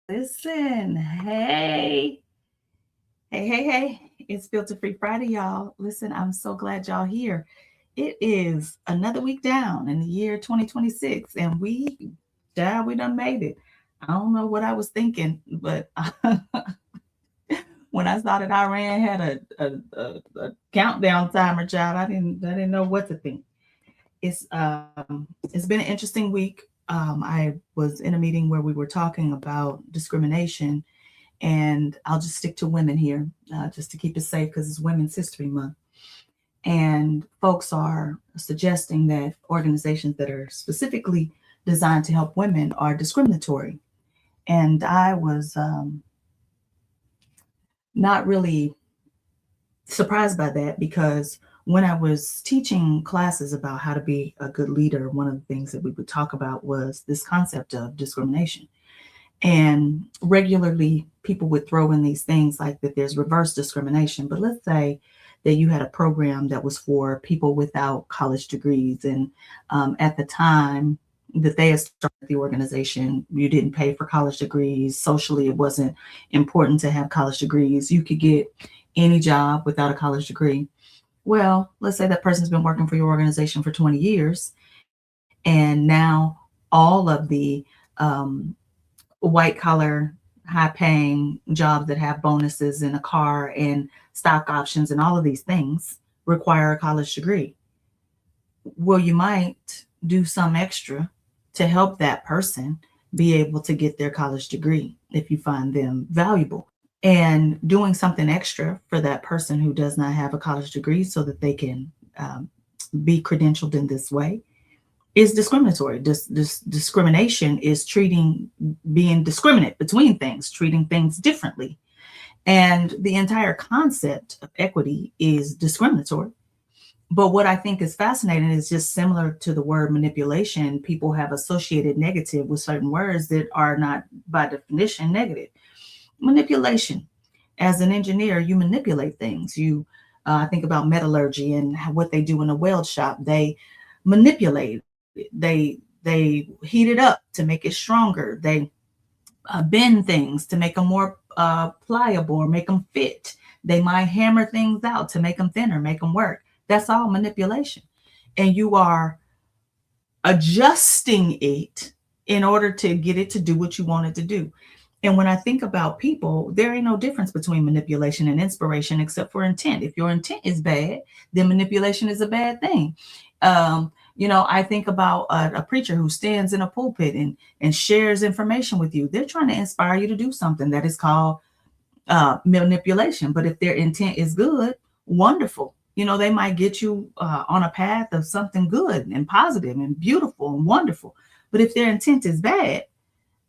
Listen, hey, it's Filter Free Friday, y'all. Listen, I'm so glad y'all here. It is another week down in the year 2026, and we done made it. I don't know what I was thinking, but when I saw that Iran had a countdown timer, child, I didn't know what to think. It's been an interesting week. I was in a meeting where we were talking about discrimination, and I'll just stick to women here, just to keep it safe because it's Women's History Month. And folks are suggesting that organizations that are specifically designed to help women are discriminatory. And I was not really surprised by that because when I was teaching classes about how to be a good leader, one of the things that we would talk about was this concept of discrimination. And regularly, people would throw in these things like that there's reverse discrimination. But let's say that you had a program that was for people without college degrees. And at the time that they had started the organization, you didn't pay for college degrees. Socially, it wasn't important to have college degrees. You could get any job without a college degree. Well, let's say that person's been working for your organization for 20 years, and now all of the um, white collar, high paying jobs that have bonuses and a car and stock options and all of these things require a college degree. Well, you might do some extra to help that person be able to get their college degree if you find them valuable. And doing something extra for that person who does not have a college degree so that they can um, be credentialed in this way is discriminatory. Discrimination is being discriminate between things, treating things differently. And the entire concept of equity is discriminatory. But what I think is fascinating is just similar to the word manipulation, people have associated negative with certain words that are not by definition negative. Manipulation. As an engineer, you manipulate things. I think about metallurgy and what they do in a weld shop. They manipulate it. They heat it up to make it stronger. They bend things to make them more pliable or make them fit. They might hammer things out to make them thinner, make them work. That's all manipulation. And you are adjusting it in order to get it to do what you want it to do. And when I think about people, there ain't no difference between manipulation and inspiration except for intent. If your intent is bad, then manipulation is a bad thing. I think about a preacher who stands in a pulpit and shares information with you. They're trying to inspire you to do something that is called manipulation. But if their intent is good, wonderful. They might get you on a path of something good and positive and beautiful and wonderful. But if their intent is bad,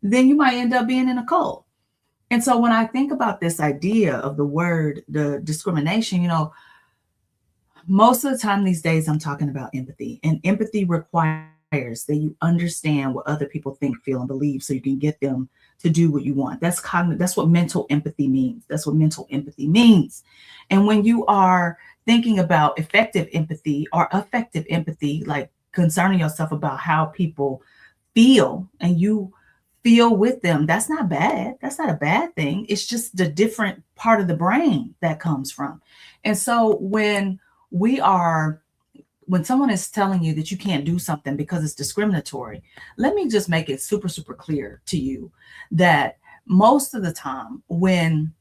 then you might end up being in a cult. And so when I think about this idea of the discrimination, most of the time these days I'm talking about empathy. And empathy requires that you understand what other people think, feel, and believe so you can get them to do what you want. That's what mental empathy means. That's what mental empathy means. And when you are thinking about effective empathy or affective empathy, like concerning yourself about how people feel and you feel with them, that's not bad. That's not a bad thing. It's just the different part of the brain that comes from. And so we are when someone is telling you that you can't do something because it's discriminatory, let me just make it super, super clear to you that most of the time when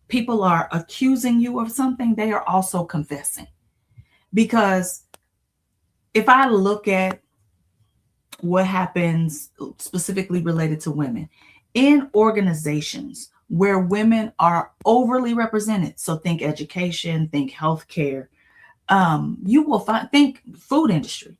people are accusing you of something, they are also confessing. Because if I look at what happens specifically related to women in organizations where women are overly represented, so think education, think healthcare, you will think food industry.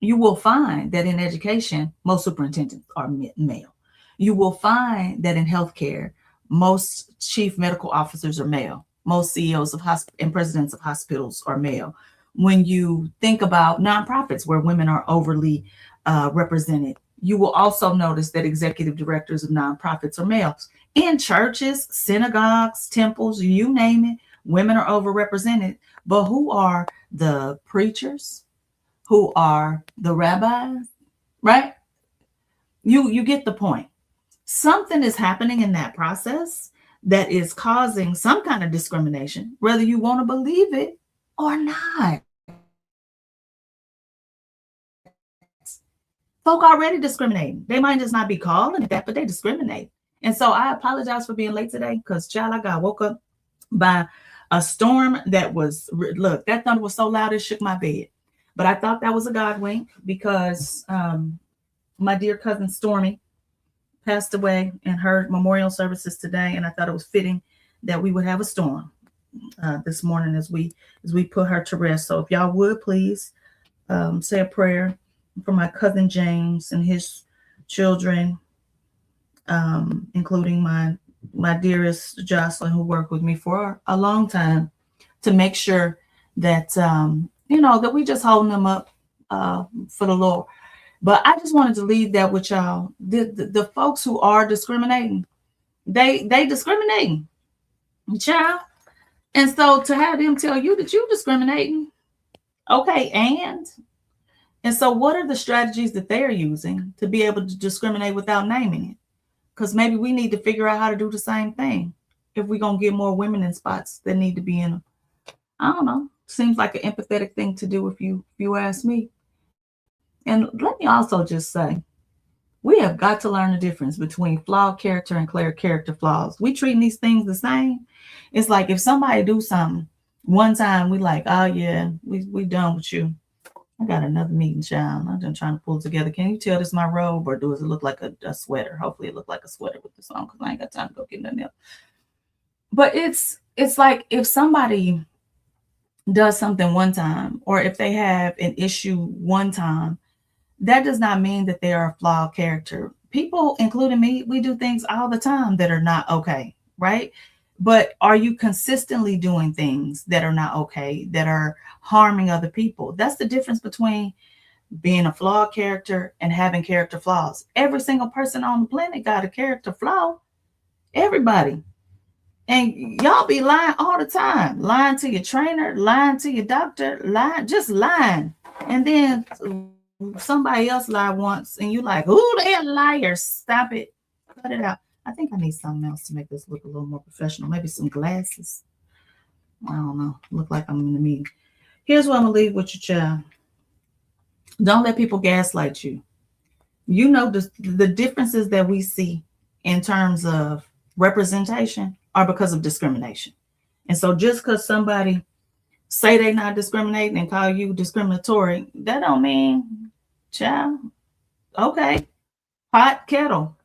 You will find that in education, most superintendents are male. You will find that in healthcare, most chief medical officers are male. Most CEOs of and presidents of hospitals are male. When you think about nonprofits where women are overly represented, you will also notice that executive directors of nonprofits are males. In churches, synagogues, temples, you name it, women are overrepresented. But who are the preachers? Who are the rabbis? Right? You get the point. Something is happening in that process that is causing some kind of discrimination, whether you want to believe it or not. Folk already discriminating. They might just not be calling it that, but they discriminate. And so I apologize for being late today because, child, I got woke up by a storm that was, look, that thunder was so loud it shook my bed. But I thought that was a God wink because my dear cousin Stormy passed away in her memorial services today, and I thought it was fitting that we would have a storm this morning as we put her to rest. So if y'all would please say a prayer for my cousin James and his children, including my dearest Jocelyn, who worked with me for a long time, to make sure that that we just holding them up for the Lord. But I just wanted to leave that with y'all. The folks who are discriminating, they discriminating, child. And so to have them tell you that you discriminating, okay, and so what are the strategies that they are using to be able to discriminate without naming it? Because maybe we need to figure out how to do the same thing if we're going to get more women in spots that need to be in them. I don't know. Seems like an empathetic thing to do if you ask me. And let me also just say, we have got to learn the difference between flawed character and clear character flaws. We treating these things the same. It's like if somebody do something one time, we like, oh yeah, we done with you. I got another meeting, child. I'm just trying to pull it together. Can you tell this is my robe, or does it look like a sweater? Hopefully it look like a sweater with this on, because I ain't got time to go get nothing else. But it's like if somebody does something one time, or if they have an issue one time, that does not mean that they are a flawed character. People, including me, we do things all the time that are not okay, right? But are you consistently doing things that are not okay, that are harming other people? That's the difference between being a flawed character and having character flaws. Every single person on the planet got a character flaw. Everybody. And y'all be lying all the time. Lying to your trainer, lying to your doctor, just lying. And then somebody else lie once and you like, ooh, they're liars. Stop it. Cut it out. I think I need something else to make this look a little more professional. Maybe some glasses. I don't know. Look like I'm in the meeting. Here's what I'm going to leave with your child. Don't let people gaslight you. You know, the differences that we see in terms of representation are because of discrimination. And so just because somebody say they're not discriminating and call you discriminatory, that don't mean, child, okay, pot kettle.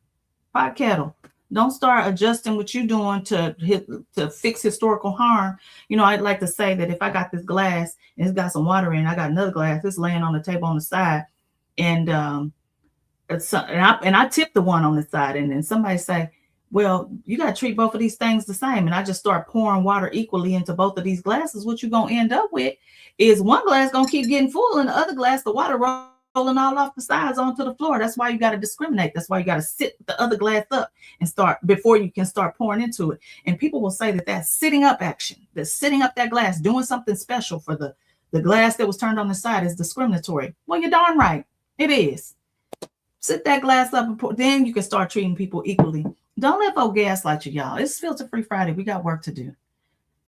Don't start adjusting what you're doing to fix historical harm. You know, I'd like to say that if I got this glass and it's got some water in, I got another glass that's laying on the table on the side, and I tip the one on the side, and then somebody say, well, you got to treat both of these things the same. And I just start pouring water equally into both of these glasses. What you're going to end up with is one glass going to keep getting full, and the other glass, the water rolling all off the sides onto the floor. That's why you got to discriminate. That's why you got to sit the other glass up and start before you can start pouring into it. And people will say that that's sitting up action, that's sitting up that glass, doing something special for the glass that was turned on the side is discriminatory. Well, you're darn right. It is. Sit that glass up and pour, then you can start treating people equally. Don't let folks gaslight you, y'all. It's Filter Free Friday. We got work to do.